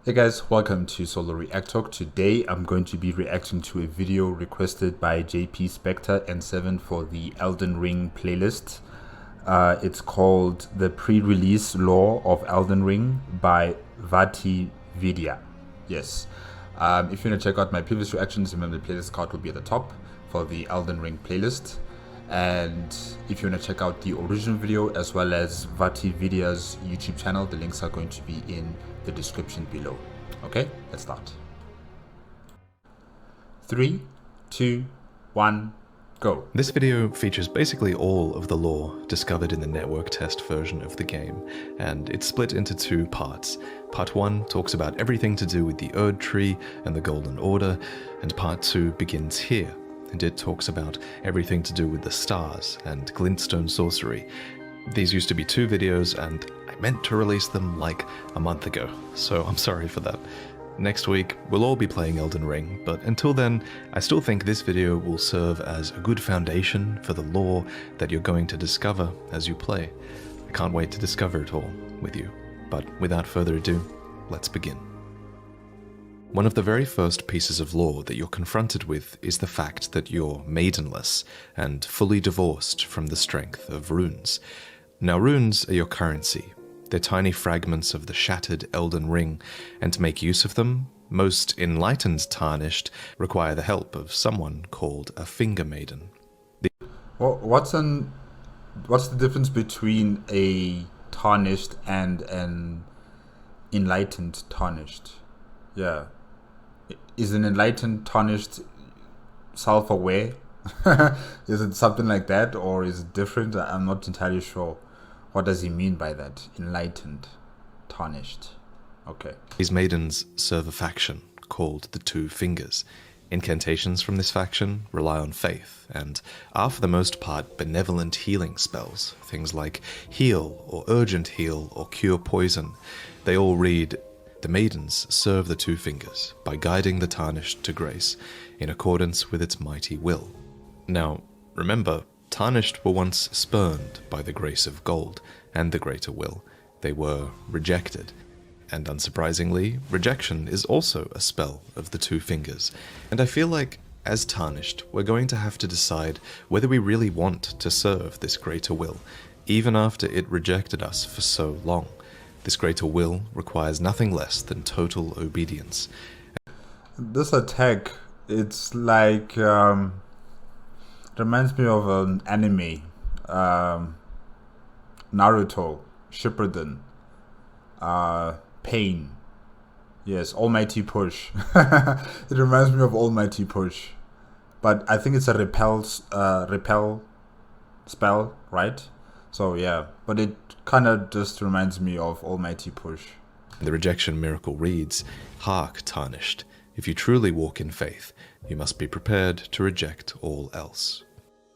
Hey guys, welcome to Solo ReacTalk. Today I'm going to be reacting to a video requested by JP Spectre and 7 for the Elden Ring playlist. It's called The Pre-Release Lore of Elden Ring by VaatiVidya. Yes. If you want to check out my previous reactions, remember the playlist card will be at the top for the Elden Ring playlist. And if you want to check out the original video as well as VaatiVidya's YouTube channel, the links are going to be in the description below. Okay, let's start. 3, 2, 1, go. This video features basically all of the lore discovered in the network test version of the game, and it's split into two parts. Part 1 talks about everything to do with the Erd Tree and the Golden Order, and Part 2 begins here, and it talks about everything to do with the stars and glintstone sorcery. These used to be 2 videos, and I meant to release them like a month ago, so I'm sorry for that. Next week, we'll all be playing Elden Ring, but until then, I still think this video will serve as a good foundation for the lore that you're going to discover as you play. I can't wait to discover it all with you, but without further ado, let's begin. One of the very first pieces of lore that you're confronted with is the fact that you're maidenless and fully divorced from the strength of runes. Now, runes are your currency. They're tiny fragments of the shattered Elden Ring, and to make use of them, most enlightened Tarnished require the help of someone called a finger maiden. Well, what's the difference between a tarnished and an enlightened tarnished? Yeah. Is an enlightened tarnished self-aware? Is it something like that, or is it different? I'm not entirely sure. What does he mean by that? Enlightened, tarnished. Okay. These maidens serve a faction called the Two Fingers. Incantations from this faction rely on faith and are for the most part benevolent healing spells, things like heal or urgent heal or cure poison. They all read, "The maidens serve the Two Fingers by guiding the Tarnished to grace in accordance with its mighty will." Now, remember, Tarnished were once spurned by the grace of gold and the greater will. They were rejected. And unsurprisingly, rejection is also a spell of the Two Fingers. And I feel like, as Tarnished, we're going to have to decide whether we really want to serve this greater will, even after it rejected us for so long. This greater will requires nothing less than total obedience. This attack, it's like, reminds me of an anime, Naruto, Shippuden, Pain. Yes, Almighty Push. It reminds me of Almighty Push, but I think it's a repel spell, right? So yeah, but it kind of just reminds me of Almighty Push. The rejection miracle reads, "Hark, Tarnished, if you truly walk in faith, you must be prepared to reject all else."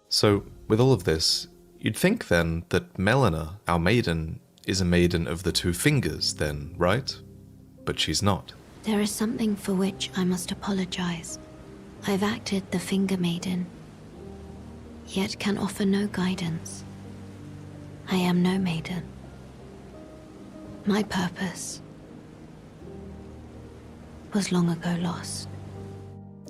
So, with all of this, you'd think then that Melina, our maiden, is a maiden of the Two Fingers then, right? But she's not. There is something for which I must apologize. I've acted the finger maiden, yet can offer no guidance. I am no maiden. My purpose was long ago lost.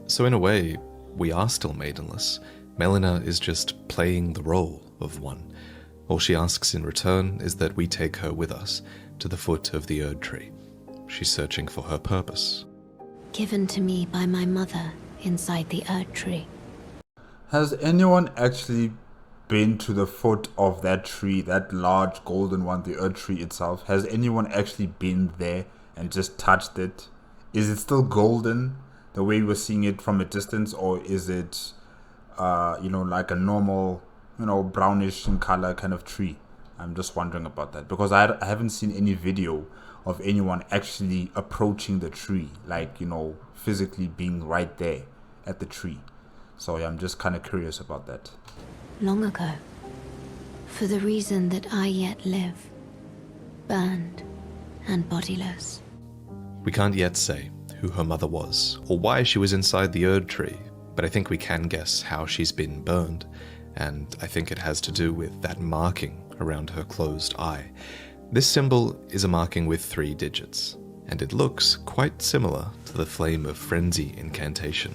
So in a way, we are still maidenless. Melina is just playing the role of one. All she asks in return is that we take her with us to the foot of the Erd Tree. She's searching for her purpose. Given to me by my mother inside the Erd Tree. Has anyone actually been to the foot of that tree, that large golden one, the Erd Tree itself? Has anyone actually been there and just touched it? Is it still golden the way we're seeing it from a distance, or is it like a normal, brownish in color kind of tree? I'm just wondering about that, because I haven't seen any video of anyone actually approaching the tree, like, physically being right there at the tree. So yeah, I'm just kind of curious about that. Long ago, for the reason that I yet live, burned and bodiless. We can't yet say who her mother was, or why she was inside the Erd Tree, but I think we can guess how she's been burned, and I think it has to do with that marking around her closed eye. This symbol is a marking with 3 digits, and it looks quite similar to the Flame of Frenzy incantation,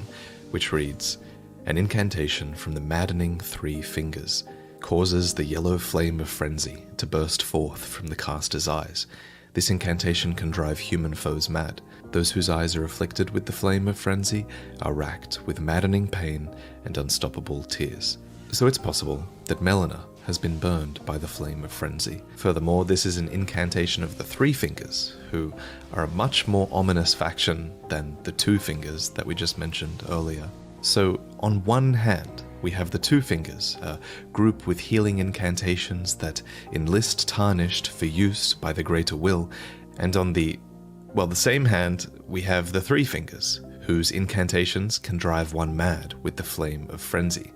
which reads, "An incantation from the maddening 3 fingers causes the yellow flame of frenzy to burst forth from the caster's eyes. This incantation can drive human foes mad. Those whose eyes are afflicted with the flame of frenzy are racked with maddening pain and unstoppable tears." So it's possible that Melina has been burned by the flame of frenzy. Furthermore, this is an incantation of the 3 fingers, who are a much more ominous faction than the 2 fingers that we just mentioned earlier. So, on one hand, we have the 2 fingers, a group with healing incantations that enlist Tarnished for use by the Greater Will, and on the same hand, we have the 3 fingers, whose incantations can drive one mad with the flame of frenzy.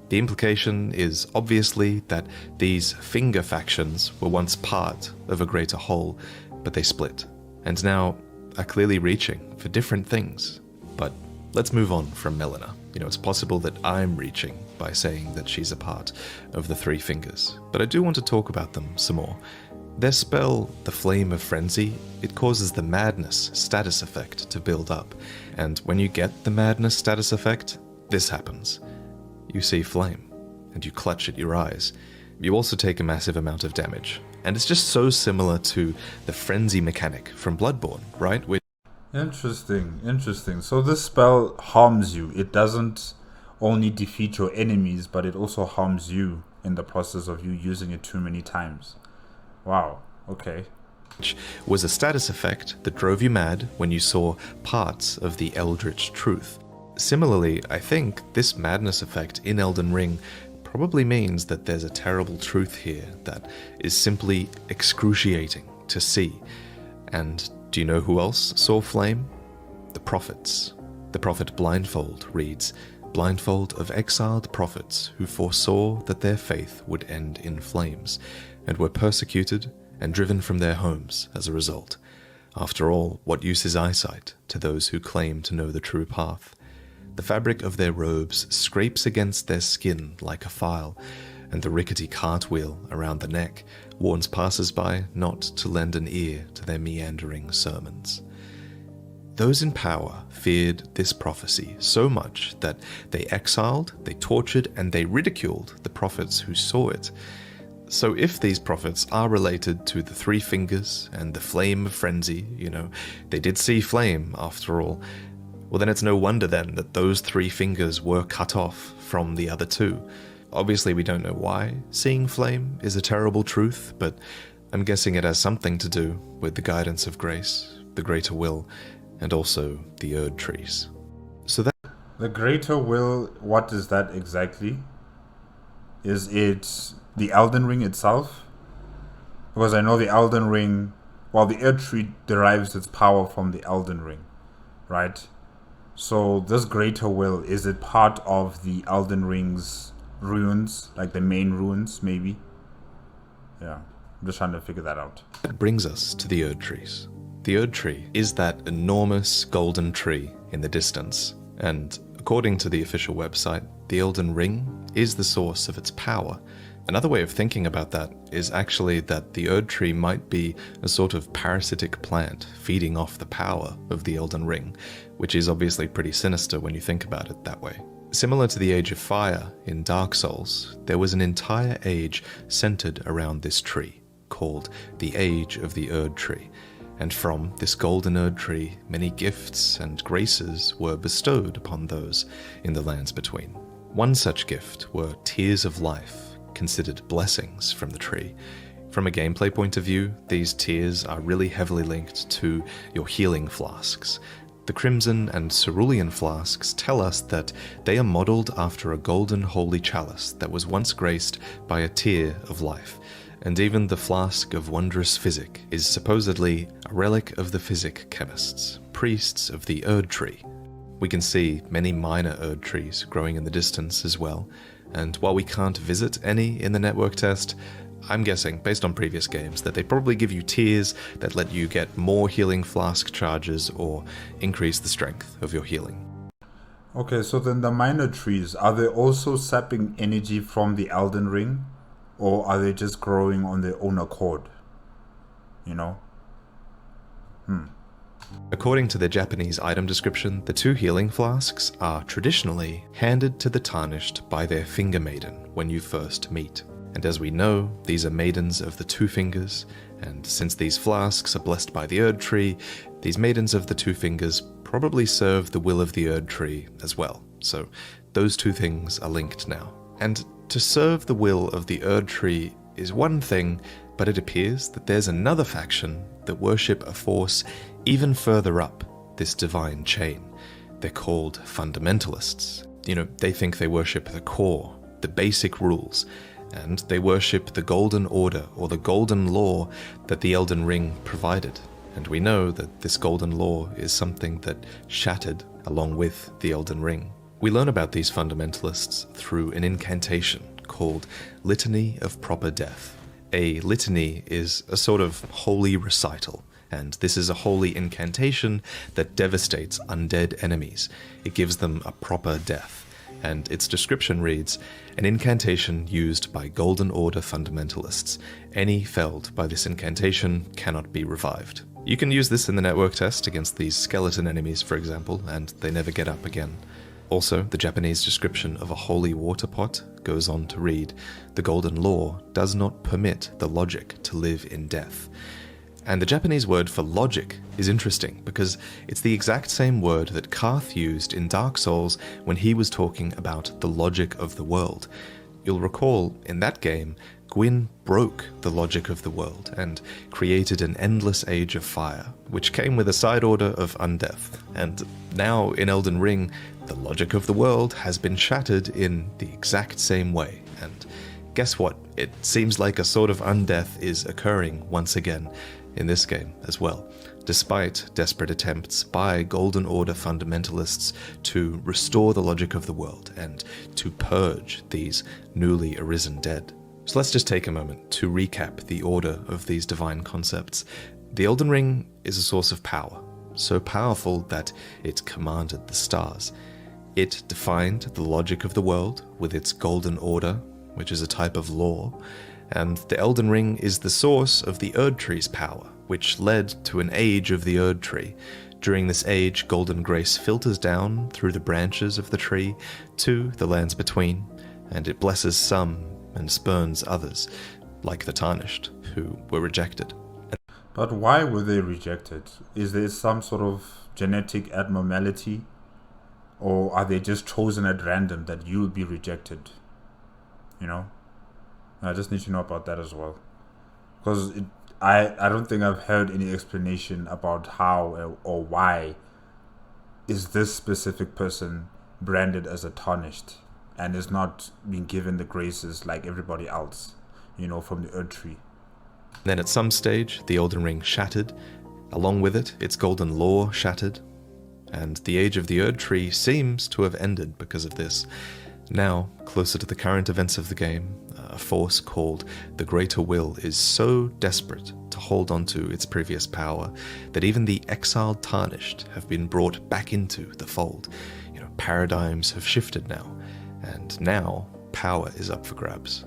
The implication is obviously that these finger factions were once part of a greater whole, but they split, and now are clearly reaching for different things. But let's move on from Melina. It's possible that I'm reaching by saying that she's a part of the 3 fingers, but I do want to talk about them some more. Their spell, the Flame of Frenzy, it causes the Madness status effect to build up, and when you get the Madness status effect, this happens. You see flame, and you clutch at your eyes. You also take a massive amount of damage, and it's just so similar to the Frenzy mechanic from Bloodborne, right? Interesting. So this spell harms you. It doesn't only defeat your enemies, but it also harms you in the process of you using it too many times. Wow, okay. Which was a status effect that drove you mad when you saw parts of the Eldritch Truth. Similarly, I think this madness effect in Elden Ring probably means that there's a terrible truth here that is simply excruciating to see. And do you know who else saw flame? The prophets. The prophet Blindfold reads, "Blindfold of exiled prophets who foresaw that their faith would end in flames, and were persecuted and driven from their homes as a result. After all, what use is eyesight to those who claim to know the true path? The fabric of their robes scrapes against their skin like a file, and the rickety cartwheel around the neck warns passers-by not to lend an ear to their meandering sermons." Those in power feared this prophecy so much that they exiled, they tortured, and they ridiculed the prophets who saw it. So if these prophets are related to the 3 fingers and the flame of frenzy, they did see flame after all, well then it's no wonder then that those 3 fingers were cut off from the other 2. Obviously we don't know why seeing flame is a terrible truth, but I'm guessing it has something to do with the guidance of grace, the Greater Will, and also the Erd trees. So that... The Greater Will, what is that exactly? Is it the Elden Ring itself? Because I know the Elden Ring, the Erd tree derives its power from the Elden Ring, right? So this Greater Will, is it part of the Elden Ring's runes, like the main runes, maybe? Yeah, I'm just trying to figure that out. That brings us to the Erd trees. The Erd tree is that enormous golden tree in the distance, and according to the official website, the Elden Ring is the source of its power. Another way of thinking about that is actually that the Erd tree might be a sort of parasitic plant feeding off the power of the Elden Ring, which is obviously pretty sinister when you think about it that way. Similar to the Age of Fire in Dark Souls, there was an entire age centered around this tree, called the Age of the Erd Tree, and from this golden Erd Tree, many gifts and graces were bestowed upon those in the lands between. One such gift were Tears of Life, considered blessings from the tree. From a gameplay point of view, these tears are really heavily linked to your healing flasks. The Crimson and Cerulean flasks tell us that they are modeled after a golden holy chalice that was once graced by a tear of life, and even the flask of wondrous physic is supposedly a relic of the physic chemists, priests of the Erd Tree. We can see many minor Erd trees growing in the distance as well, and while we can't visit any in the network test, I'm guessing, based on previous games, that they probably give you tears that let you get more healing flask charges or increase the strength of your healing. Okay, so then the minor trees, are they also sapping energy from the Elden Ring? Or are they just growing on their own accord? According to the Japanese item description, the 2 healing flasks are traditionally handed to the Tarnished by their finger maiden when you first meet. And as we know, these are maidens of the 2 fingers, and since these flasks are blessed by the Erd Tree, these maidens of the 2 fingers probably serve the will of the Erd Tree as well. So those 2 things are linked now. And to serve the will of the Erd Tree is one thing, but it appears that there's another faction that worship a force even further up this divine chain. They're called fundamentalists. They think they worship the core, the basic rules, and they worship the golden order or the golden law that the Elden Ring provided. And we know that this golden law is something that shattered along with the Elden Ring. We learn about these fundamentalists through an incantation called Litany of Proper Death. A litany is a sort of holy recital, and this is a holy incantation that devastates undead enemies. It gives them a proper death, and its description reads, an incantation used by Golden Order fundamentalists. Any felled by this incantation cannot be revived. You can use this in the network test against these skeleton enemies, for example, and they never get up again. Also, the Japanese description of a holy water pot goes on to read, the golden law does not permit the logic to live in death. And the Japanese word for logic is interesting because it's the exact same word that Karth used in Dark Souls when he was talking about the logic of the world. You'll recall, in that game, Gwyn broke the logic of the world and created an endless age of fire, which came with a side order of undeath. And now, in Elden Ring, the logic of the world has been shattered in the exact same way. And guess what? It seems like a sort of undeath is occurring once again in this game as well, despite desperate attempts by Golden Order fundamentalists to restore the logic of the world and to purge these newly arisen dead. So let's just take a moment to recap the order of these divine concepts. The Elden Ring is a source of power, so powerful that it commanded the stars. It defined the logic of the world with its Golden Order, which is a type of law, and the Elden Ring is the source of the Erd Tree's power, which led to an age of the Erd Tree. During this age, golden grace filters down through the branches of the tree to the lands between, and it blesses some and spurns others, like the Tarnished, who were rejected. But why were they rejected? Is there some sort of genetic abnormality? Or are they just chosen at random that you'll be rejected? I just need to know about that as well. Because I don't think I've heard any explanation about how or why is this specific person branded as a Tarnished and is not being given the graces like everybody else, from the Erd Tree. Then at some stage, the Elden Ring shattered. Along with it, its golden law shattered. And the age of the Erd Tree seems to have ended because of this. Now, closer to the current events of the game, a force called the Greater Will is so desperate to hold onto its previous power that even the exiled Tarnished have been brought back into the fold. Paradigms have shifted now, and now power is up for grabs.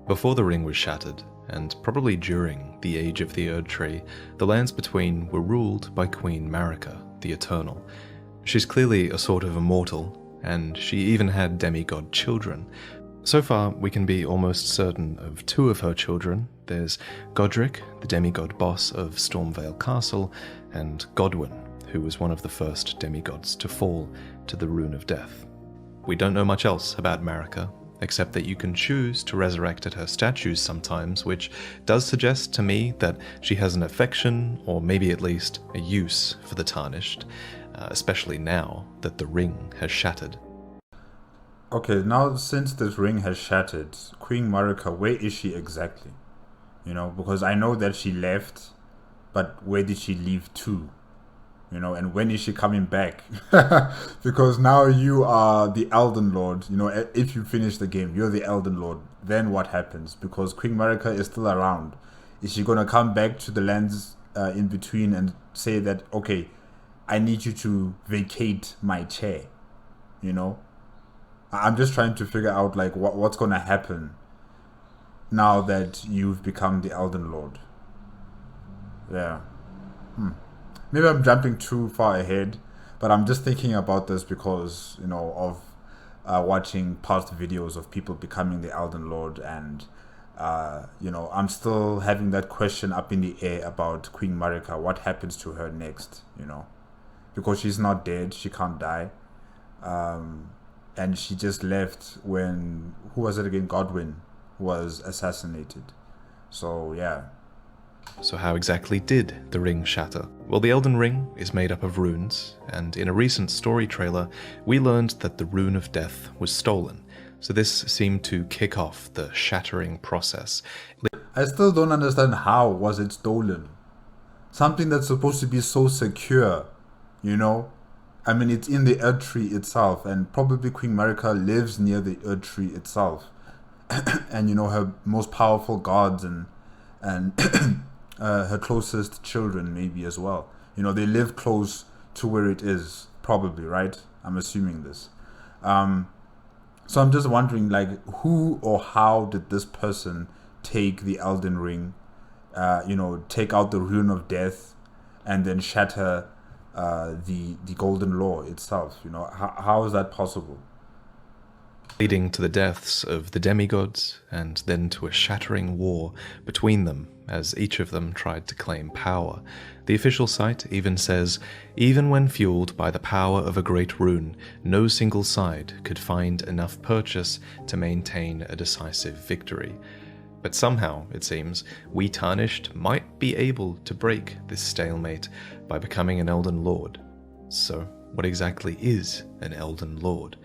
Before the ring was shattered, and probably during the age of the Erd Tree, the lands between were ruled by Queen Marika, the Eternal. She's clearly a sort of immortal, and she even had demigod children. So far, we can be almost certain of 2 of her children. There's Godric, the demigod boss of Stormvale Castle, and Godwyn, who was one of the first demigods to fall to the Rune of Death. We don't know much else about Marika, except that you can choose to resurrect at her statues sometimes, which does suggest to me that she has an affection, or maybe at least a use for the Tarnished, especially now that the ring has shattered. Okay, now since this ring has shattered, Queen Marika, where is she exactly? Because I know that she left, but where did she leave to? And when is she coming back? Because now you are the Elden Lord. If you finish the game, you're the Elden Lord. Then what happens? Because Queen Marika is still around. Is she going to come back to the lands in between and say that, okay, I need you to vacate my chair? I'm just trying to figure out what's going to happen now that you've become the Elden Lord. Yeah. maybe I'm jumping too far ahead, but I'm just thinking about this because, of watching past videos of people becoming the Elden Lord, and I'm still having that question up in the air about Queen Marika. What happens to her next? Because she's not dead, she can't die, and she just left when, who was it again? Godwin was assassinated. So yeah. So how exactly did the ring shatter? Well, the Elden Ring is made up of runes, and in a recent story trailer, we learned that the Rune of Death was stolen. So this seemed to kick off the shattering process. I still don't understand, how was it stolen? Something that's supposed to be so secure, I mean, it's in the Earth Tree itself, and probably Queen Marika lives near the Earth Tree itself. And her most powerful gods and her closest children maybe as well. They live close to where it is, probably, right? I'm assuming this. So I'm just wondering, like, who or how did this person take the Elden Ring, take out the Rune of Death, and then shatter the Golden Law itself? How is that possible? Leading to the deaths of the demigods, and then to a shattering war between them as each of them tried to claim power. The official site even says, even when fueled by the power of a great rune, no single side could find enough purchase to maintain a decisive victory. But somehow, it seems, we Tarnished might be able to break this stalemate by becoming an Elden Lord. So, what exactly is an Elden Lord?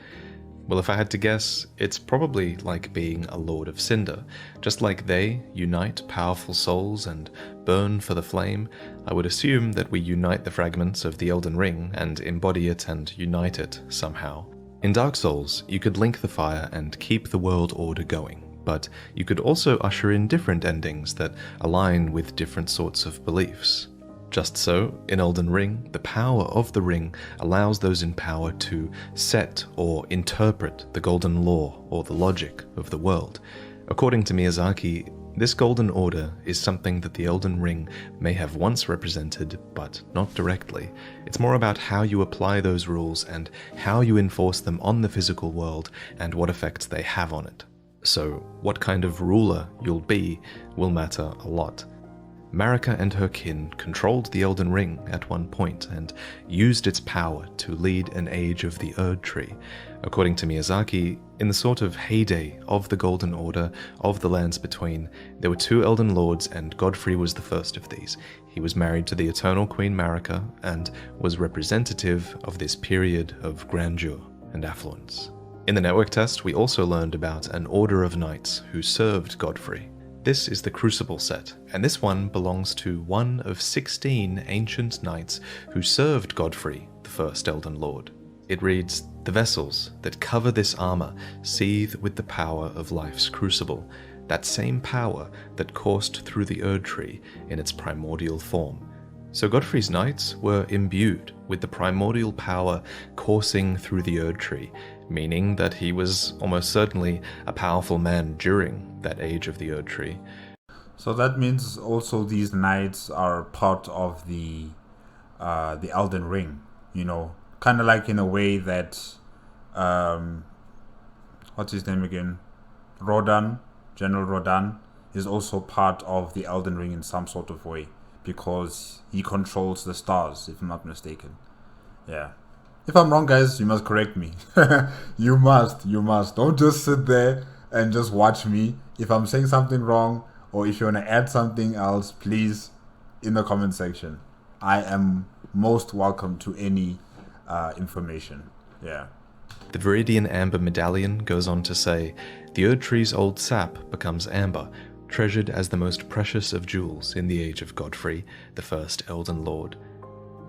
Well, if I had to guess, it's probably like being a Lord of Cinder. Just like they unite powerful souls and burn for the flame, I would assume that we unite the fragments of the Elden Ring and embody it and unite it somehow. In Dark Souls, you could link the fire and keep the world order going, but you could also usher in different endings that align with different sorts of beliefs. Just so, in Elden Ring, the power of the ring allows those in power to set or interpret the golden law or the logic of the world. According to Miyazaki, this golden order is something that the Elden Ring may have once represented, but not directly. It's more about how you apply those rules and how you enforce them on the physical world and what effects they have on it. So, what kind of ruler you'll be will matter a lot. Marika and her kin controlled the Elden Ring at one point and used its power to lead an age of the Erd Tree. According to Miyazaki, in the sort of heyday of the Golden Order of the Lands Between, there were two Elden Lords and Godfrey was the first of these. He was married to the Eternal Queen Marika and was representative of this period of grandeur and affluence. In the network test, we also learned about an order of knights who served Godfrey. This is the Crucible set, and this one belongs to one of 16 ancient knights who served Godfrey, the first Elden Lord. It reads, "The vessels that cover this armor seethe with the power of life's crucible, that same power that coursed through the Erd Tree in its primordial form." So Godfrey's knights were imbued with the primordial power coursing through the Erd Tree, meaning that he was almost certainly a powerful man during that age of the Erd Tree. So that means also these knights are part of the Elden Ring, kind of like in a way that what's his name again? General Rodan is also part of the Elden Ring in some sort of way, because he controls the stars, if I'm not mistaken. Yeah. If I'm wrong, guys, you must correct me. You must. Don't just sit there and just watch me. If I'm saying something wrong, or if you want to add something else, please, in the comment section. I am most welcome to any information. Yeah. The Viridian Amber Medallion goes on to say, "The Erd Tree's old sap becomes amber, treasured as the most precious of jewels in the age of Godfrey, the first Elden Lord.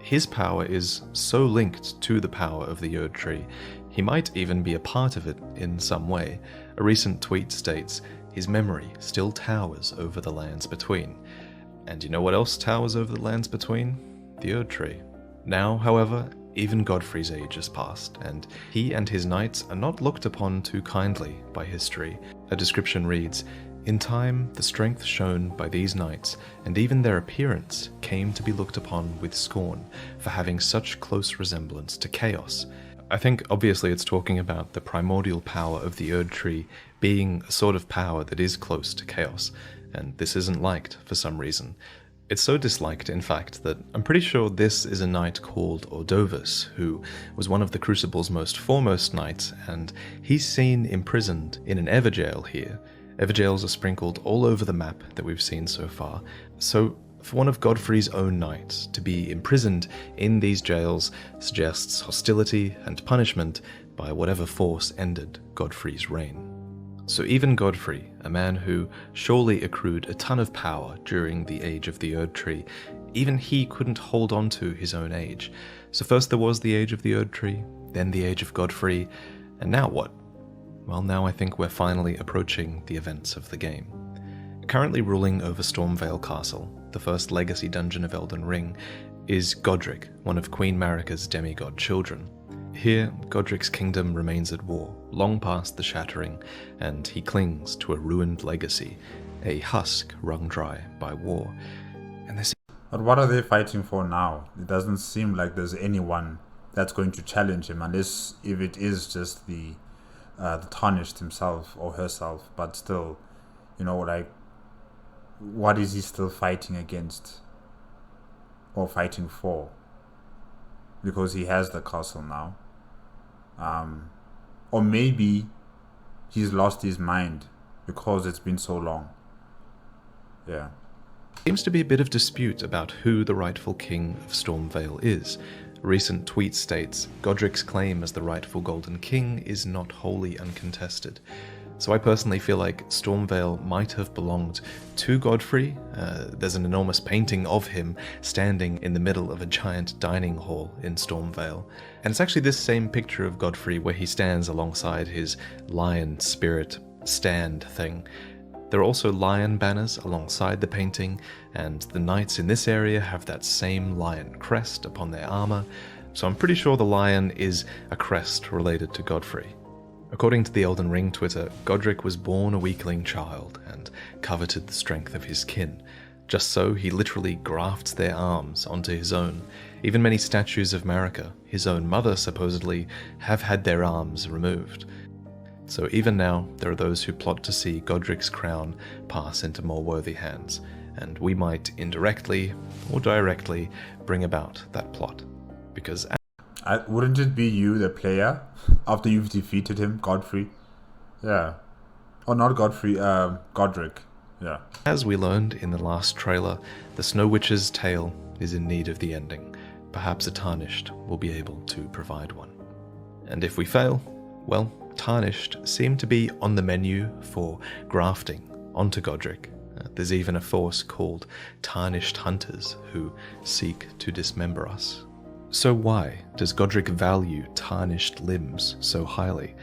His power is so linked to the power of the Erd Tree, he might even be a part of it in some way." A recent tweet states, "His memory still towers over the lands between." And you know what else towers over the lands between? The Erd Tree. Now, however, even Godfrey's age has passed, and he and his knights are not looked upon too kindly by history. A description reads, In time, the strength shown by these knights, and even their appearance, came to be looked upon with scorn for having such close resemblance to chaos. I think obviously it's talking about the primordial power of the Erd Tree being a sort of power that is close to chaos, and this isn't liked for some reason. It's so disliked, in fact, that I'm pretty sure this is a knight called Ordovus, who was one of the Crucible's most foremost knights, and he's seen imprisoned in an Everjail here. Everjails are sprinkled all over the map that we've seen so far, so for one of Godfrey's own knights to be imprisoned in these jails suggests hostility and punishment by whatever force ended Godfrey's reign. So even Godfrey, a man who surely accrued a ton of power during the age of the Erd Tree, even he couldn't hold on to his own age. So first there was the age of the Erd Tree, then the age of Godfrey, and now what? Well, now I think we're finally approaching the events of the game. Currently ruling over Stormvale Castle, the first legacy dungeon of Elden Ring, is Godric, one of Queen Marika's demigod children. Here, Godric's kingdom remains at war, long past the Shattering, and he clings to a ruined legacy, a husk wrung dry by war. And this. But what are they fighting for now? It doesn't seem like there's anyone that's going to challenge him, unless if it is just the Tarnished himself or herself. But still, like, what is he still fighting against or fighting for? Because he has the castle now. Or maybe he's lost his mind because it's been so long. Yeah. Seems to be a bit of dispute about who the rightful king of Stormvale is. A recent tweet states, Godric's claim as the rightful Golden King is not wholly uncontested. So I personally feel like Stormvale might have belonged to Godfrey. There's an enormous painting of him standing in the middle of a giant dining hall in Stormvale. And it's actually this same picture of Godfrey where he stands alongside his lion spirit stand thing. There are also lion banners alongside the painting, and the knights in this area have that same lion crest upon their armor, so I'm pretty sure the lion is a crest related to Godfrey. According to the Elden Ring Twitter, Godric was born a weakling child and coveted the strength of his kin. Just so, he literally grafts their arms onto his own. Even many statues of Marika, his own mother supposedly, have had their arms removed. So even now, there are those who plot to see Godric's crown pass into more worthy hands, and we might indirectly or directly bring about that plot. Because wouldn't it be you, the player, after you've defeated him, Godfrey? Yeah. Or not Godfrey, Godric. Yeah. As we learned in the last trailer, the Snow Witch's tale is in need of the ending. Perhaps a Tarnished will be able to provide one. And if we fail, well, Tarnished seem to be on the menu for grafting onto Godric. There's even a force called Tarnished Hunters who seek to dismember us. So why does Godric value tarnished limbs so highly?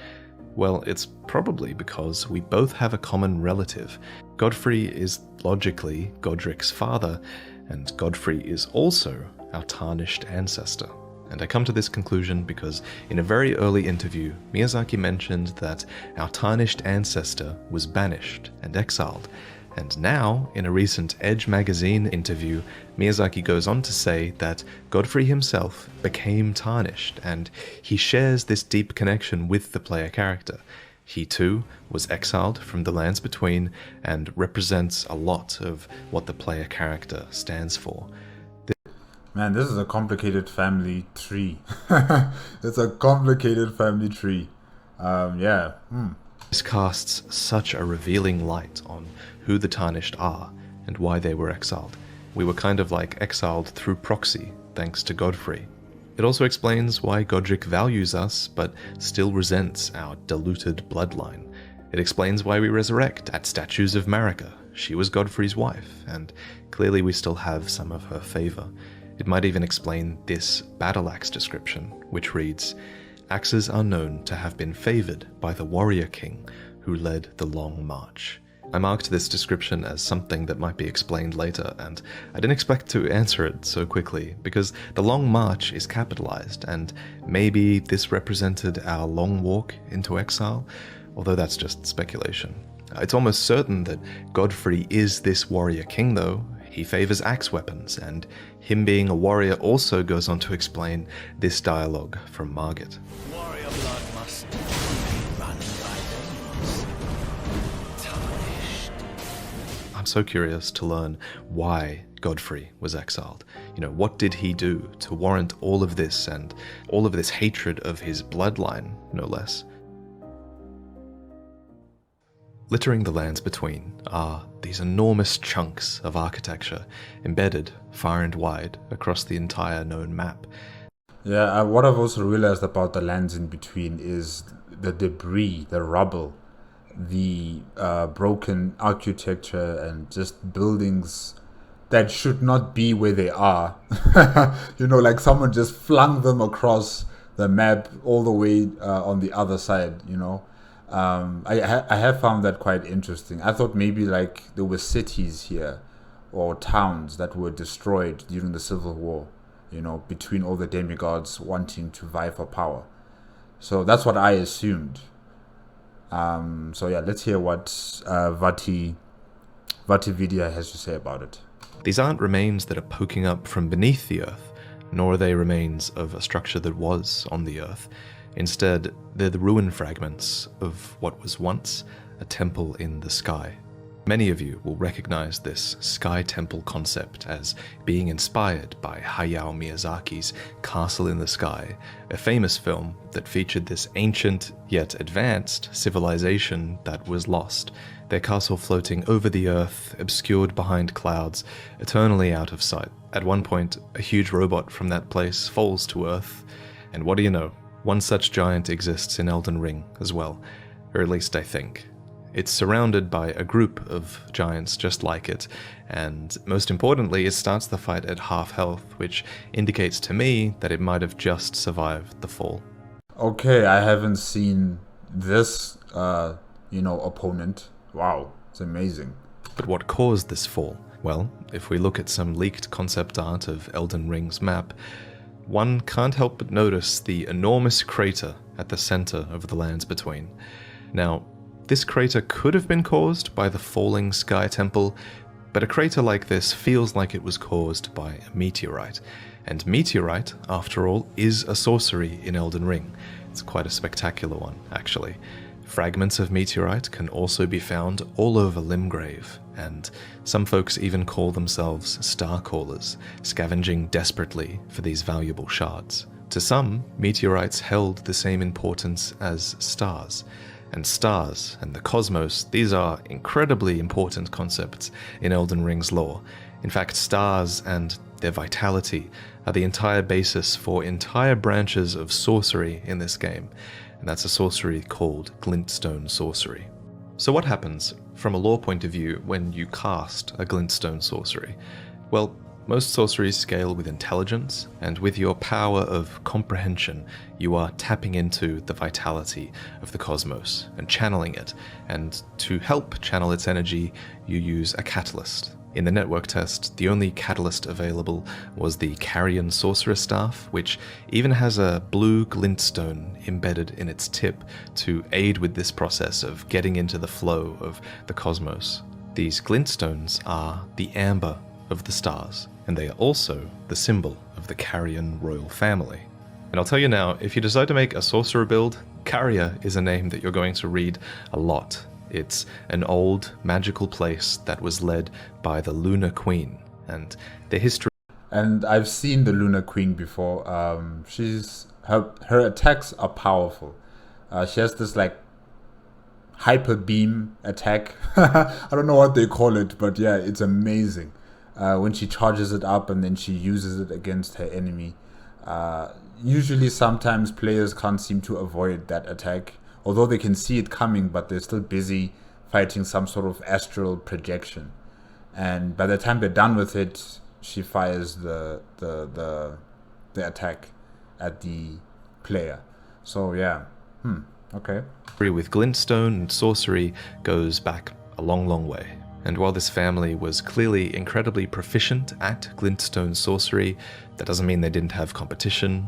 Well, it's probably because we both have a common relative. Godfrey is logically Godric's father, and Godfrey is also our tarnished ancestor. And I come to this conclusion because in a very early interview, Miyazaki mentioned that our tarnished ancestor was banished and exiled. And now, in a recent Edge magazine interview, Miyazaki goes on to say that Godfrey himself became tarnished, and he shares this deep connection with the player character. He too was exiled from the Lands Between and represents a lot of what the player character stands for. Man, this is a complicated family tree. It's a complicated family tree. Yeah. This casts such a revealing light on who the Tarnished are and why they were exiled. We were kind of like exiled through proxy, thanks to Godfrey. It also explains why Godric values us, but still resents our diluted bloodline. It explains why we resurrect at statues of Marika. She was Godfrey's wife, and clearly we still have some of her favor. It might even explain this battle axe description, which reads, "Axes are known to have been favored by the warrior king who led the long march." I marked this description as something that might be explained later, and I didn't expect to answer it so quickly, because the long march is capitalized, and maybe this represented our long walk into exile, although that's just speculation. It's almost certain that Godfrey is this warrior king, though. He favors axe weapons, and him being a warrior also goes on to explain this dialogue from Margit. Warrior blood must be run by veins, tarnished. I'm so curious to learn why Godfrey was exiled. What did he do to warrant all of this and all of this hatred of his bloodline, no less? Littering the lands between are these enormous chunks of architecture embedded far and wide across the entire known map. Yeah, what I've also realized about the lands in between is the debris, the rubble, the broken architecture, and just buildings that should not be where they are. Like someone just flung them across the map all the way on the other side, I have found that quite interesting. I thought maybe like there were cities here or towns that were destroyed during the Civil War, between all the demigods wanting to vie for power. So that's what I assumed. So yeah, let's hear what VaatiVidya has to say about it. These aren't remains that are poking up from beneath the earth, nor are they remains of a structure that was on the earth. Instead, they're the ruin fragments of what was once a temple in the sky. Many of you will recognize this sky temple concept as being inspired by Hayao Miyazaki's Castle in the Sky, a famous film that featured this ancient yet advanced civilization that was lost, their castle floating over the earth, obscured behind clouds, eternally out of sight. At one point, a huge robot from that place falls to earth, and what do you know? One such giant exists in Elden Ring as well, or at least I think. It's surrounded by a group of giants just like it, and most importantly, it starts the fight at half health, which indicates to me that it might have just survived the fall. Okay, I haven't seen this, opponent. Wow, it's amazing. But what caused this fall? Well, if we look at some leaked concept art of Elden Ring's map, one can't help but notice the enormous crater at the center of the lands between. Now, this crater could have been caused by the falling sky temple, but a crater like this feels like it was caused by a meteorite. And meteorite, after all, is a sorcery in Elden Ring. It's quite a spectacular one, actually. Fragments of meteorite can also be found all over Limgrave, and some folks even call themselves star callers, scavenging desperately for these valuable shards. To some, meteorites held the same importance as stars. And stars and the cosmos, these are incredibly important concepts in Elden Ring's lore. In fact, stars and their vitality are the entire basis for entire branches of sorcery in this game, and that's a sorcery called glintstone sorcery. So what happens, from a lore point of view, when you cast a glintstone sorcery? Well, most sorceries scale with intelligence, and with your power of comprehension, you are tapping into the vitality of the cosmos and channeling it, and to help channel its energy, you use a catalyst. In the network test, the only catalyst available was the Carrion Sorcerer's Staff, which even has a blue glintstone embedded in its tip to aid with this process of getting into the flow of the cosmos. These glintstones are the amber of the stars, and they are also the symbol of the Carrion royal family. And I'll tell you now, if you decide to make a sorcerer build, Carrier is a name that you're going to read a lot. It's an old magical place that was led by the Lunar Queen, and the history. And I've seen the Lunar Queen before. Her attacks are powerful. She has this like hyper beam attack. I don't know what they call it, but yeah, it's amazing. When she charges it up and then she uses it against her enemy. Usually, sometimes players can't seem to avoid that attack, although they can see it coming, but they're still busy fighting some sort of astral projection. And by the time they're done with it, she fires the attack at the player. So yeah, okay. With glintstone and sorcery goes back a long, long way. And while this family was clearly incredibly proficient at glintstone sorcery, that doesn't mean they didn't have competition.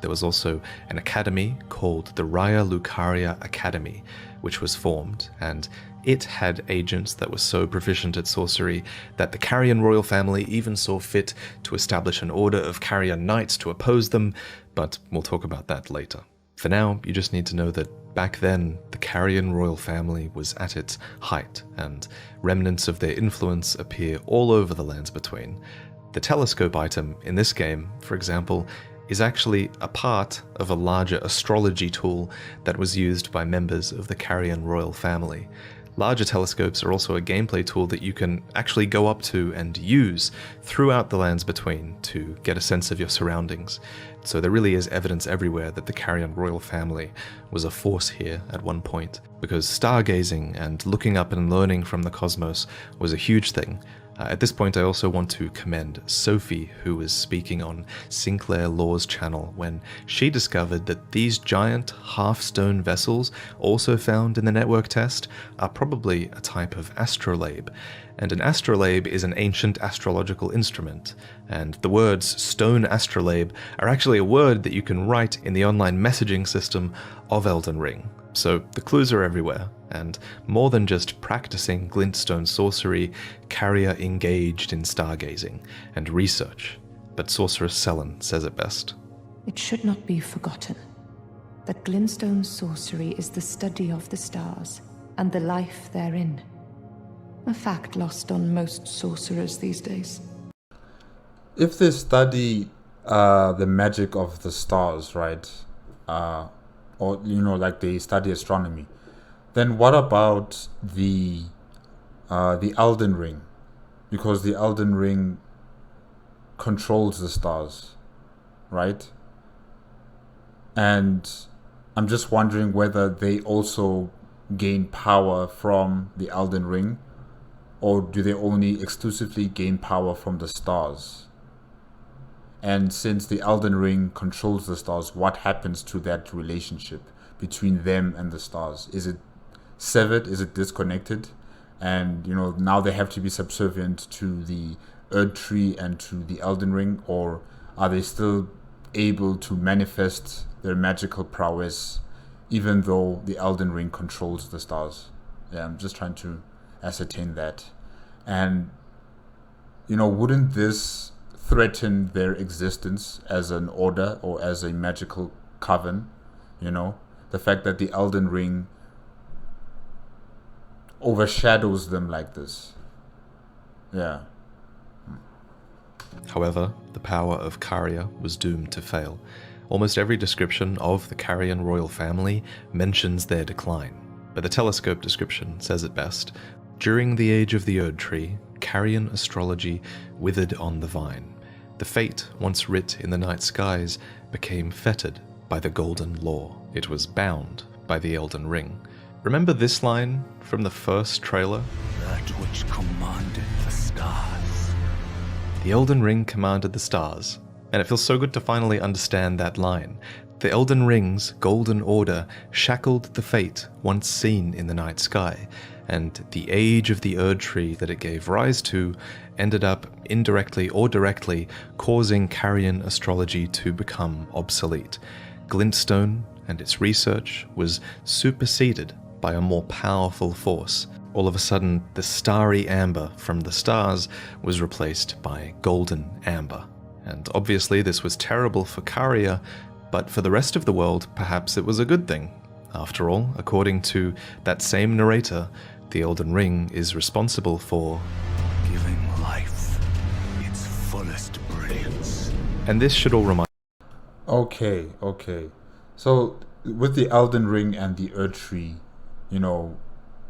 There was also an academy called the Raya Lucaria Academy, which was formed, and it had agents that were so proficient at sorcery that the Carrion royal family even saw fit to establish an order of Carrion knights to oppose them, but we'll talk about that later. For now, you just need to know that back then, the Carrion royal family was at its height, and remnants of their influence appear all over the Lands Between. The telescope item in this game, for example, is actually a part of a larger astrology tool that was used by members of the Carrion royal family. Larger telescopes are also a gameplay tool that you can actually go up to and use throughout the Lands Between to get a sense of your surroundings. So there really is evidence everywhere that the Carrion royal family was a force here at one point, because stargazing and looking up and learning from the cosmos was a huge thing. At this point, I also want to commend Sophie, who was speaking on Sinclair Law's channel when she discovered that these giant half-stone vessels, also found in the network test, are probably a type of astrolabe. And an astrolabe is an ancient astrological instrument, and the words stone astrolabe are actually a word that you can write in the online messaging system of Elden Ring. So the clues are everywhere, and more than just practicing glintstone sorcery, Carrier engaged in stargazing and research. But Sorceress Selen says it best. It should not be forgotten that glintstone sorcery is the study of the stars and the life therein. A fact lost on most sorcerers these days. If they study the magic of the stars, right? Or, like they study astronomy, then what about the Elden Ring? Because the Elden Ring controls the stars, right? And I'm just wondering whether they also gain power from the Elden Ring, or do they only exclusively gain power from the stars? And since the Elden Ring controls the stars, what happens to that relationship between them and the stars? Is it severed? Is it disconnected? And, now they have to be subservient to the Erd Tree and to the Elden Ring? Or are they still able to manifest their magical prowess even though the Elden Ring controls the stars? Yeah, I'm just trying to ascertain that. And, wouldn't this threaten their existence as an order or as a magical coven? The fact that the Elden Ring overshadows them like this. Yeah. However, the power of Carrier was doomed to fail. Almost every description of the Carrion royal family mentions their decline, but the telescope description says it best. During the age of the Erd Tree, Carrion astrology withered on the vine. The fate once writ in the night skies became fettered by the golden law. It was bound by the Elden Ring. Remember this line from the first trailer? That which commanded the stars. The Elden Ring commanded the stars, and it feels so good to finally understand that line. The Elden Ring's golden order shackled the fate once seen in the night sky, and the age of the Erd Tree that it gave rise to ended up indirectly or directly causing Carrion astrology to become obsolete. Glintstone and its research was superseded by a more powerful force. All of a sudden, the starry amber from the stars was replaced by golden amber. And obviously this was terrible for Carrier, but for the rest of the world, perhaps it was a good thing. After all, according to that same narrator, the Elden Ring is responsible for Giving life its fullest brilliance. And this should all remind. Okay. So with the Elden Ring and the Erd Tree,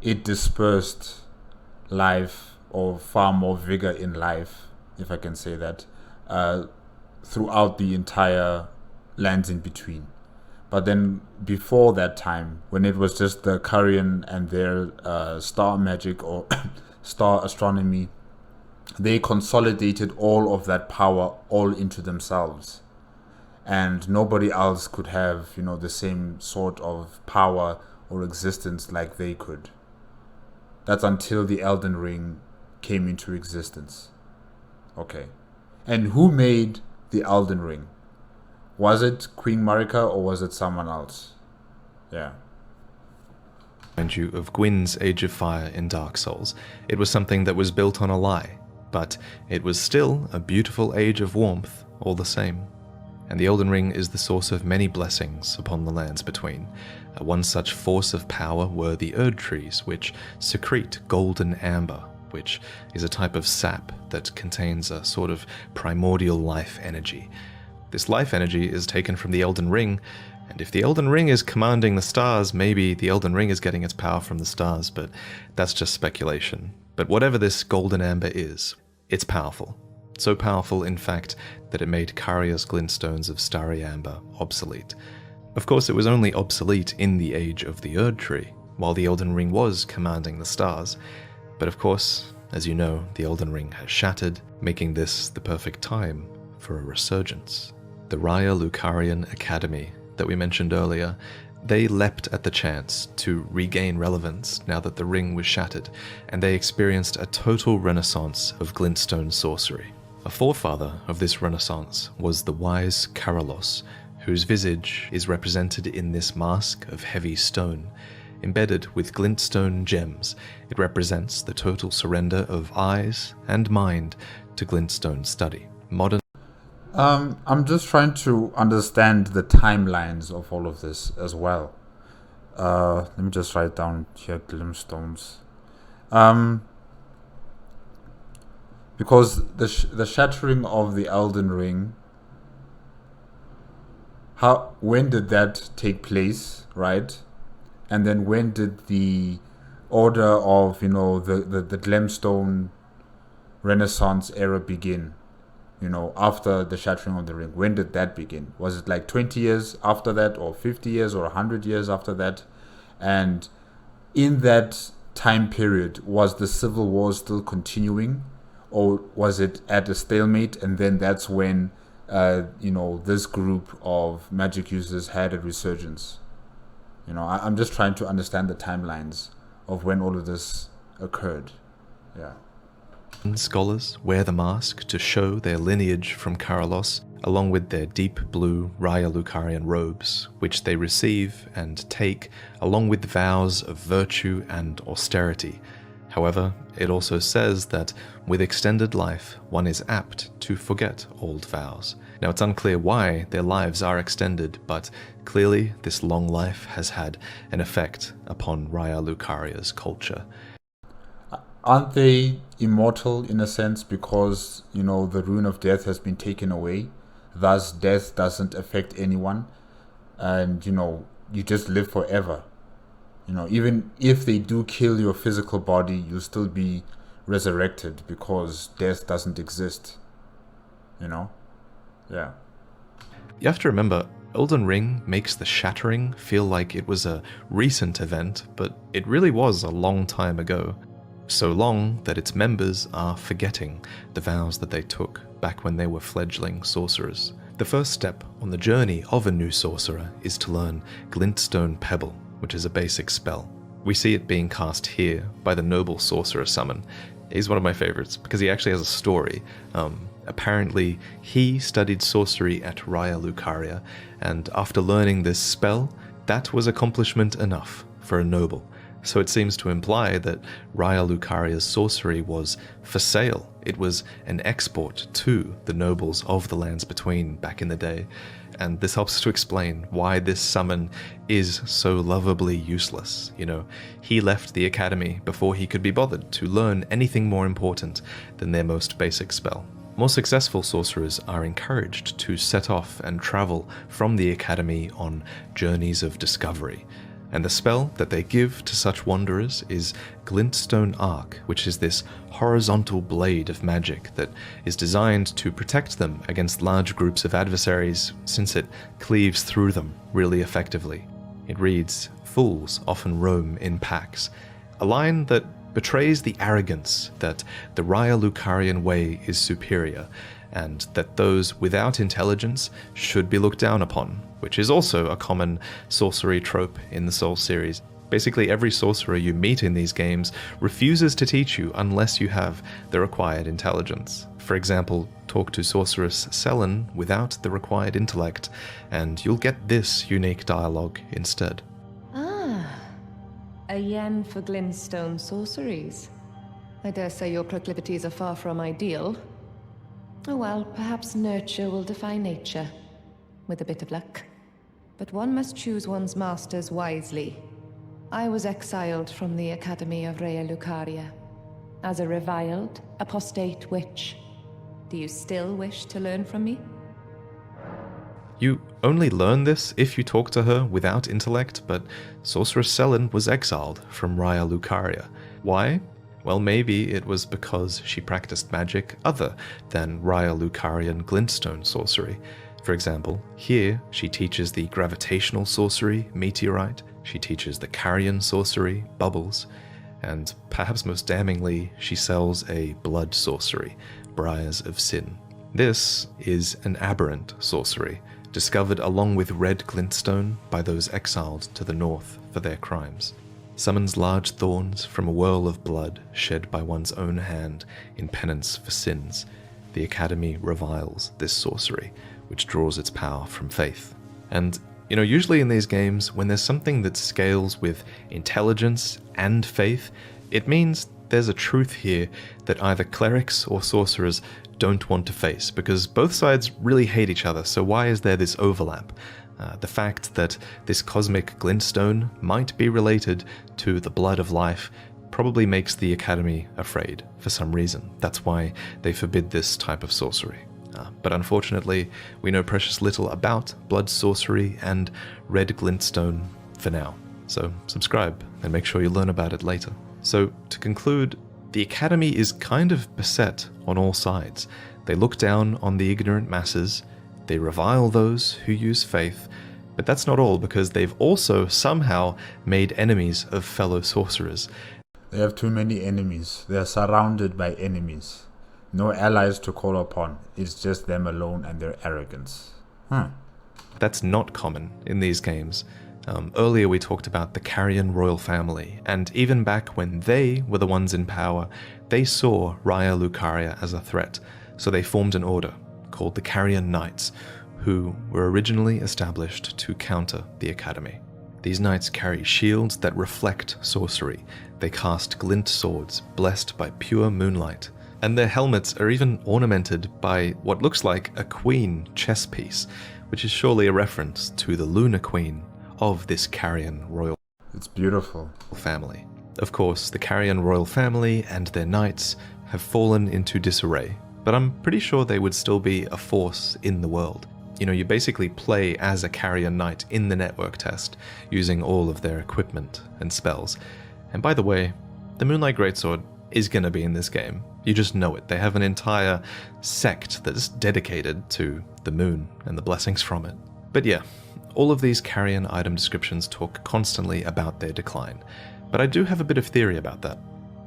it dispersed life, or far more vigor in life, if I can say that, throughout the entire Lands in Between. But then before that time, when it was just the Carrion and their star magic or star astronomy, they consolidated all of that power all into themselves. And nobody else could have, the same sort of power or existence like they could. That's until the Elden Ring came into existence. Okay. And who made the Elden Ring? Was it Queen Marika or was it someone else? Yeah. Remind you of Gwyn's Age of Fire in Dark Souls. It was something that was built on a lie, but it was still a beautiful age of warmth all the same. And the Elden Ring is the source of many blessings upon the lands between. One such force of power were the Erd trees, which secrete golden amber, which is a type of sap that contains a sort of primordial life energy. This life energy is taken from the Elden Ring, and if the Elden Ring is commanding the stars, maybe the Elden Ring is getting its power from the stars, but that's just speculation. But whatever this golden amber is, it's powerful. So powerful, in fact, that it made Karia's glintstones of starry amber obsolete. Of course, it was only obsolete in the age of the Erd tree, while the Elden Ring was commanding the stars. But of course, as you know, the Elden Ring has shattered, making this the perfect time for a resurgence. The Raya Lucarian Academy that we mentioned earlier, they leapt at the chance to regain relevance now that the ring was shattered, and they experienced a total renaissance of glintstone sorcery. A forefather of this renaissance was the wise Karalos, whose visage is represented in this mask of heavy stone. Embedded with glintstone gems, it represents the total surrender of eyes and mind to glintstone study. Modern I'm just trying to understand the timelines of all of this as well. Let me just write down here glintstones. Because the shattering of the Elden Ring, when did that take place, right? And then when did the order of, the Glemstone Renaissance era begin? After the shattering of the ring, when did that begin? Was it like 20 years after that, or 50 years, or 100 years after that? And in that time period, was the civil war still continuing, or was it at a stalemate? And then that's when, this group of magic users had a resurgence. I'm just trying to understand the timelines of when all of this occurred. Yeah. Scholars wear the mask to show their lineage from Karalos, along with their deep blue Raya Lucarian robes, which they receive and take along with vows of virtue and austerity. However, it also says that with extended life, one is apt to forget old vows. Now, it's unclear why their lives are extended, but clearly this long life has had an effect upon Raya Lucaria's culture. Aren't they immortal in a sense because, the rune of death has been taken away? Thus, death doesn't affect anyone. And, you just live forever. Even if they do kill your physical body, you'll still be resurrected because death doesn't exist. Yeah. You have to remember, Elden Ring makes the shattering feel like it was a recent event, but it really was a long time ago. So long that its members are forgetting the vows that they took back when they were fledgling sorcerers. The first step on the journey of a new sorcerer is to learn Glintstone Pebble, which is a basic spell. We see it being cast here by the noble sorcerer Summon. He's one of my favorites because he actually has a story. Apparently, he studied sorcery at Raya Lucaria, and after learning this spell, that was accomplishment enough for a noble. So it seems to imply that Raya Lucaria's sorcery was for sale. It was an export to the nobles of the lands between back in the day. And this helps to explain why this summon is so lovably useless. He left the academy before he could be bothered to learn anything more important than their most basic spell. More successful sorcerers are encouraged to set off and travel from the academy on journeys of discovery. And the spell that they give to such wanderers is Glintstone Arc, which is this horizontal blade of magic that is designed to protect them against large groups of adversaries, since it cleaves through them really effectively. It reads, "Fools often roam in packs," a line that betrays the arrogance that the Raya Lucarian way is superior, and that those without intelligence should be looked down upon, which is also a common sorcery trope in the Soul series. Basically, every sorcerer you meet in these games refuses to teach you unless you have the required intelligence. For example, talk to Sorceress Selen without the required intellect, and you'll get this unique dialogue instead. Ah, a yen for glintstone sorceries. I dare say your proclivities are far from ideal. Oh well, perhaps nurture will defy nature, with a bit of luck. But one must choose one's masters wisely. I was exiled from the Academy of Rea Lucaria as a reviled, apostate witch. Do you still wish to learn from me? You only learn this if you talk to her without intellect, but Sorceress Selen was exiled from Rea Lucaria. Why? Well, maybe it was because she practiced magic other than Rea Lucarian glintstone sorcery. For example, here she teaches the gravitational sorcery, Meteorite, she teaches the carrion sorcery, Bubbles, and perhaps most damningly, she sells a blood sorcery, Briars of Sin. This is an aberrant sorcery, discovered along with red glintstone by those exiled to the north for their crimes. Summons large thorns from a whirl of blood shed by one's own hand in penance for sins. The Academy reviles this sorcery, which draws its power from faith. And, usually in these games, when there's something that scales with intelligence and faith, it means there's a truth here that either clerics or sorcerers don't want to face, because both sides really hate each other, so why is there this overlap? The fact that this cosmic glintstone might be related to the blood of life probably makes the Academy afraid for some reason. That's why they forbid this type of sorcery. But unfortunately, we know precious little about blood sorcery and red glintstone for now. So subscribe and make sure you learn about it later. So to conclude, the Academy is kind of beset on all sides. They look down on the ignorant masses, they revile those who use faith, but that's not all, because they've also somehow made enemies of fellow sorcerers. They have too many enemies. They are surrounded by enemies. No allies to call upon. It's just them alone and their arrogance. That's not common in these games. Earlier we talked about the Carrion royal family, and even back when they were the ones in power, they saw Rea Lucaria as a threat, so they formed an order called the Carrion Knights, who were originally established to counter the Academy. These knights carry shields that reflect sorcery. They cast glint swords blessed by pure moonlight, and their helmets are even ornamented by what looks like a queen chess piece, which is surely a reference to the Lunar Queen of this Carrion royal It's beautiful. family. Of course, the Carrion royal family and their knights have fallen into disarray, but I'm pretty sure they would still be a force in the world. You basically play as a Carrion Knight in the network test, using all of their equipment and spells. And by the way, the Moonlight Greatsword is going to be in this game. You just know it. They have an entire sect that's dedicated to the moon and the blessings from it. But yeah, all of these Carrion item descriptions talk constantly about their decline. But I do have a bit of theory about that.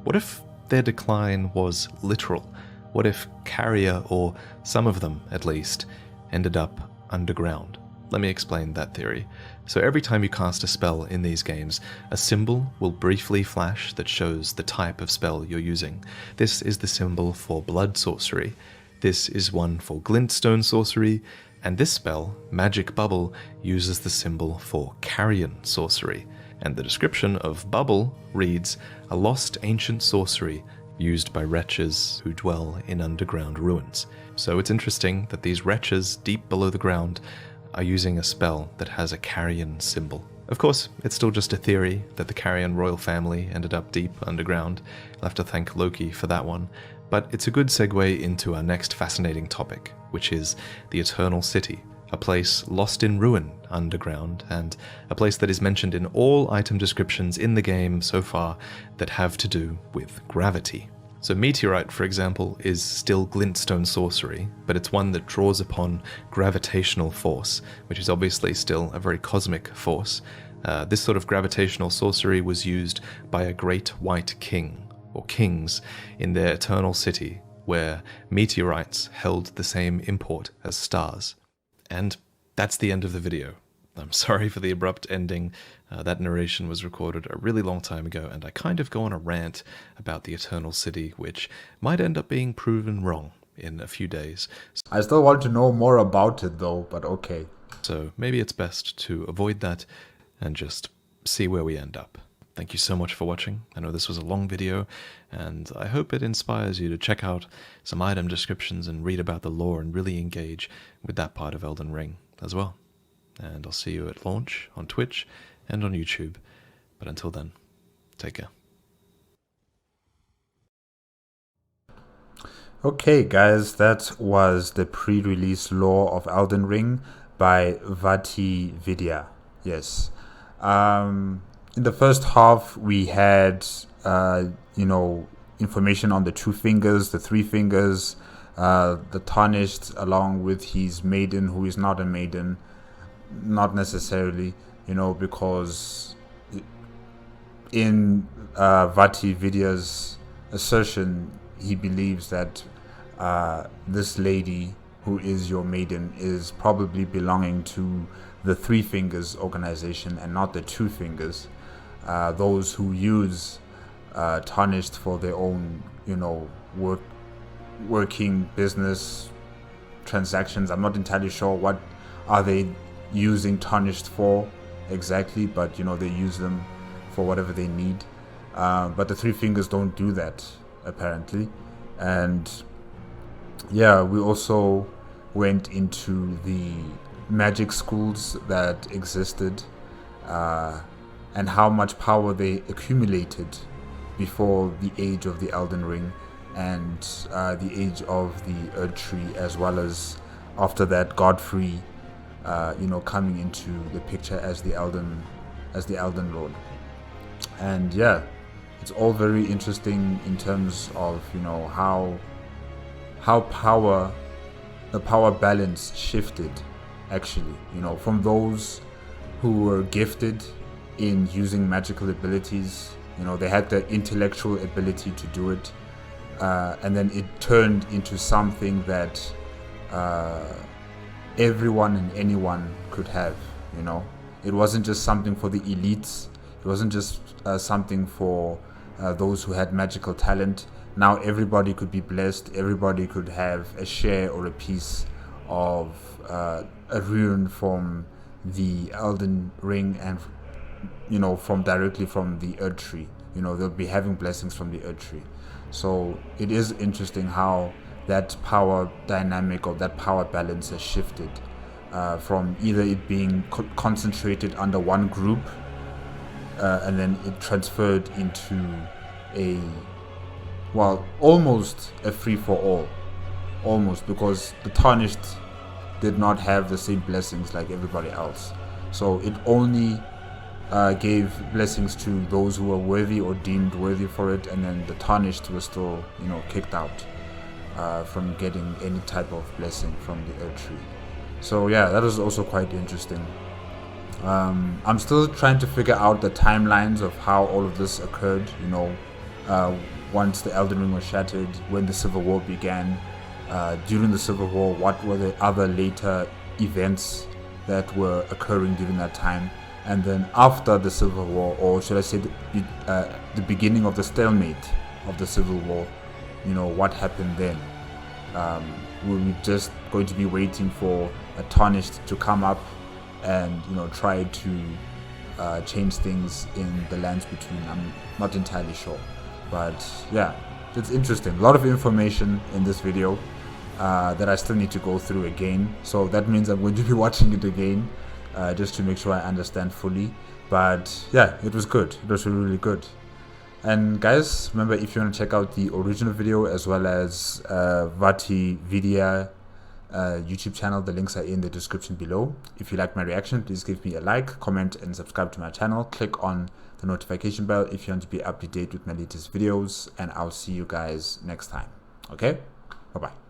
What if their decline was literal? What if Carrier, or some of them at least, ended up underground? Let me explain that theory. So every time you cast a spell in these games, a symbol will briefly flash that shows the type of spell you're using. This is the symbol for blood sorcery. This is one for glintstone sorcery. And this spell, Magic Bubble, uses the symbol for carrion sorcery. And the description of Bubble reads, a lost ancient sorcery used by wretches who dwell in underground ruins. So it's interesting that these wretches deep below the ground are using a spell that has a carrion symbol. Of course, it's still just a theory that the Carrion royal family ended up deep underground. I'll have to thank Loki for that one. But it's a good segue into our next fascinating topic, which is the Eternal City, a place lost in ruin underground, and a place that is mentioned in all item descriptions in the game so far that have to do with gravity. So Meteorite, for example, is still glintstone sorcery, but it's one that draws upon gravitational force, which is obviously still a very cosmic force. This sort of gravitational sorcery was used by a great white king, or kings, in their eternal city, where meteorites held the same import as stars. And that's the end of the video. I'm sorry for the abrupt ending. That narration was recorded a really long time ago, and I kind of go on a rant about the Eternal City, which might end up being proven wrong in a few days. I still want to know more about it though, but okay. So maybe it's best to avoid that and just see where we end up. Thank you so much for watching. I know this was a long video, and I hope it inspires you to check out some item descriptions and read about the lore and really engage with that part of Elden Ring as well. And I'll see you at launch on Twitch and on YouTube. But until then, take care. Okay, guys, that was the pre-release lore of Elden Ring by VaatiVidya. Yes. In the first half, we had, information on the 2 fingers, the 3 fingers, the Tarnished, along with his maiden, who is not a maiden. Not necessarily, because in VaatiVidya's assertion, he believes that this lady, who is your maiden, is probably belonging to the 3 Fingers organization and not the 2 Fingers. Those who use Tarnished for their own, working business transactions. I'm not entirely sure what are they using Tarnished for exactly, but they use them for whatever they need. But the 3 Fingers don't do that, apparently. And yeah, we also went into the magic schools that existed, and how much power they accumulated before the age of the Elden Ring and the age of the Erd Tree, as well as after that Godfrey coming into the picture as the Elden Lord. And yeah, it's all very interesting in terms of how the power balance shifted, actually, from those who were gifted in using magical abilities. They had the intellectual ability to do it, and then it turned into something that everyone and anyone could have. It wasn't just something for the elites. It wasn't just something for those who had magical talent. Now everybody could be blessed. Everybody could have a share or a piece of a rune from the Elden Ring, and directly from the Erd Tree. They'll be having blessings from the Erd Tree. So it is interesting how that power dynamic or that power balance has shifted from either it being concentrated under one group, and then it transferred into almost a free-for-all, almost, because the Tarnished did not have the same blessings like everybody else. So it only gave blessings to those who were worthy or deemed worthy for it, and then the Tarnished were still, kicked out from getting any type of blessing from the Erd Tree. So yeah, that was also quite interesting. I'm still trying to figure out the timelines of how all of this occurred, once the Elden Ring was shattered, when the Civil War began, during the Civil War, what were the other later events that were occurring during that time, and then after the Civil War, or should I say the beginning of the stalemate of the Civil War, what happened then? Were we just going to be waiting for a Tarnished to come up and try to change things in the lands between? I'm not entirely sure, but yeah, it's interesting. A lot of information in this video that I still need to go through again, so that means I'm going to be watching it again just to make sure I understand fully. But yeah, it was good. It was really good. And guys, remember, if you want to check out the original video as well as VaatiVidya YouTube channel, the links are in the description below. If you like my reaction, please give me a like, comment, and subscribe to my channel. Click on the notification bell if you want to be up to date with my latest videos, and I'll see you guys next time. Okay, bye bye.